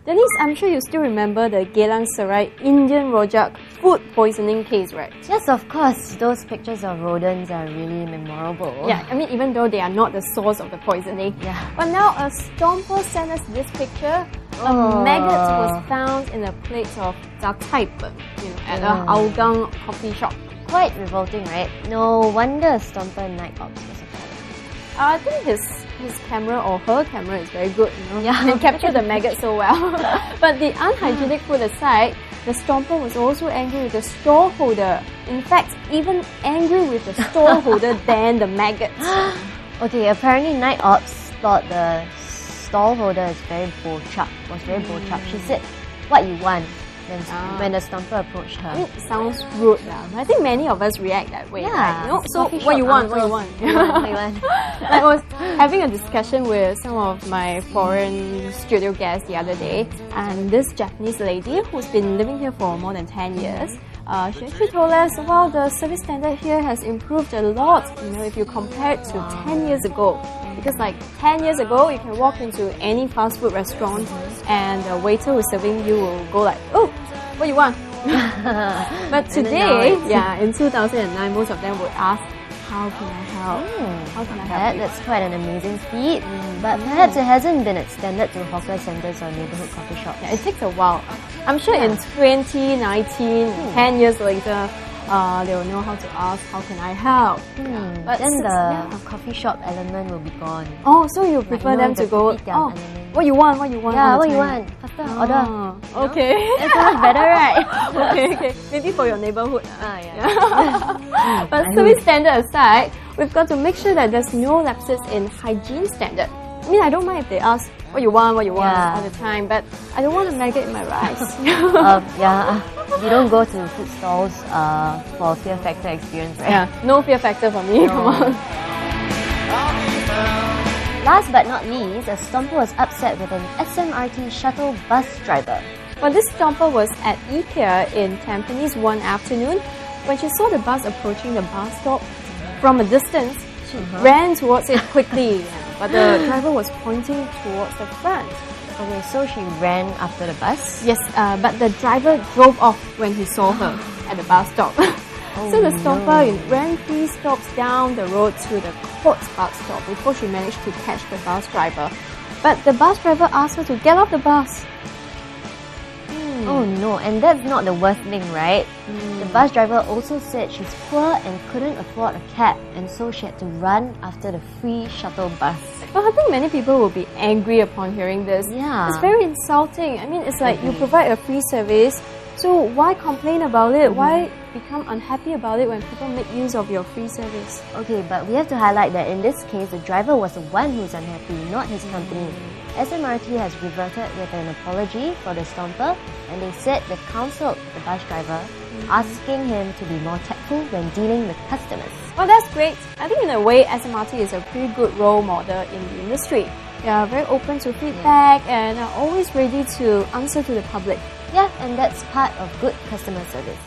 Denise, I'm sure you still remember the Geylang Serai Indian Rojak food poisoning case, right? Yes, of course. Those pictures of rodents are really memorable. Yeah, I mean, even though they are not the source of the poisoning. Yeah. But now a stomper sent us this picture. A maggot was found in a plate of zataipen, at a Hougang coffee shop. Quite revolting, right? No wonder Stomper Night Ops was a problem. I think his camera or her camera is very good, Yeah. and capture the maggot so well. But the unhygienic food aside, the stomper was also angry with the stall holder. In fact, even angry with the stall holder than the maggots. Okay, apparently Night Ops thought the stall holder was very bo-chup. She said, "What you want?" When the stomper approached her. I mean, it sounds rude, I think many of us react that way. Yeah. Right? So what you want? What you want? I was having a discussion with some of my foreign studio guests the other day, and this Japanese lady who's been living here for more than 10 years, she actually told us, well, the service standard here has improved a lot, if you compare it to 10 years ago. Because like 10 years ago, you can walk into any fast food restaurant and the waiter who's serving you will go like, oh, what you want? But today, in 2009, most of them would ask, how can I help? How can I help? That's quite an amazing feat. But perhaps it hasn't been extended to hawker centres or neighbourhood coffee shops. Yeah, it takes a while. I'm sure in 2019, 10 years later, they will know how to ask, how can I help? But then the coffee shop element will be gone. Oh, so you prefer them to go, what you want, what you want? Yeah, what you want? Faster, order. Okay. It's much better, right? okay. Maybe for your neighborhood. But service standard aside, we've got to make sure that there's no lapses in hygiene standard. I mean, I don't mind if they ask what you want all the time, but I don't want a maggot in my rice. You don't go to food stalls for fear factor experience, right? Yeah, no fear factor for me. Come on. Last but not least, a stomper was upset with an SMRT shuttle bus driver. Well, this stomper was at IKEA in Tampines one afternoon. When she saw the bus approaching the bus stop from a distance, she ran towards it quickly, but the driver was pointing towards the front. Okay, so she ran after the bus? Yes, but the driver drove off when he saw her at the bus stop. So the stomper ran 3 stops down the road to the Courts bus stop before she managed to catch the bus driver. But the bus driver asked her to get off the bus. Oh no, and that's not the worst thing, right? The bus driver also said she's poor and couldn't afford a cab, and so she had to run after the free shuttle bus. Well, I think many people will be angry upon hearing this. Yeah. It's very insulting. I mean, it's like you provide a free service, so why complain about it? Why become unhappy about it when people make use of your free service? Okay, but we have to highlight that in this case, the driver was the one who's unhappy, not his company. SMRT has reverted with an apology for the stomper, and they said they counselled the bus driver, asking him to be more tactful when dealing with customers. Well, that's great. I think in a way, SMRT is a pretty good role model in the industry. They are very open to feedback and are always ready to answer to the public. Yeah, and that's part of good customer service.